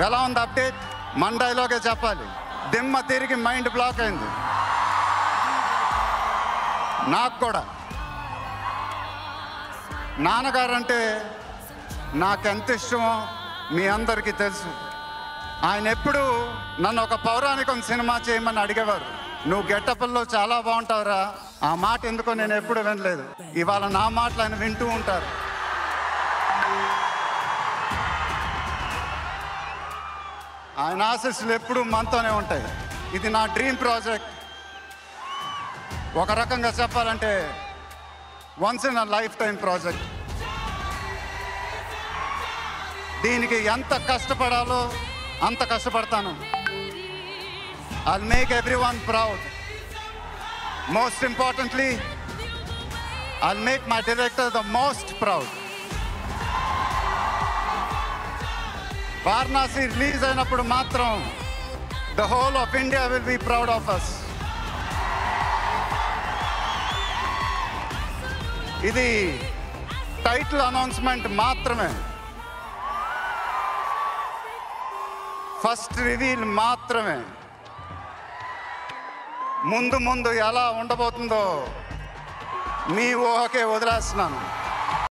ఎలా ఉంది అప్డేట్? మన డైలాగే చెప్పాలి. దిమ్మ తిరిగి మైండ్ బ్లాక్ అయింది. నాకు కూడా నాన్నగారు అంటే నాకెంత ఇష్టమో మీ అందరికీ తెలుసు. ఆయన ఎప్పుడు నన్ను ఒక పౌరాణికం సినిమా చేయమని అడిగేవారు. నువ్వు గెటప్ల్లో చాలా బాగుంటావురా. ఆ మాట ఎందుకో నేను ఎప్పుడు వినలేదు. ఇవాళ నా మాటలు ఆయన వింటూ ఉంటారు. ఆయన ఆశీస్సులు ఎప్పుడూ మనతోనే ఉంటాయి. ఇది నా డ్రీమ్ ప్రాజెక్ట్. ఒక రకంగా చెప్పాలంటే once in a life time project. దీనికి ఎంత కష్టపడాలో అంత కష్టపడతాను. I'll make everyone proud. Most importantly, I'll make my director the most proud. Varanasi release అయినప్పుడు మాత్రం the whole of India will be proud of us. ఇది title announcement మాత్రమే, first reveal మాత్రమే. ముందు ముందు ఎలా ఉండబోతుందో మీ ఊహకే వదిలేస్తున్నాను.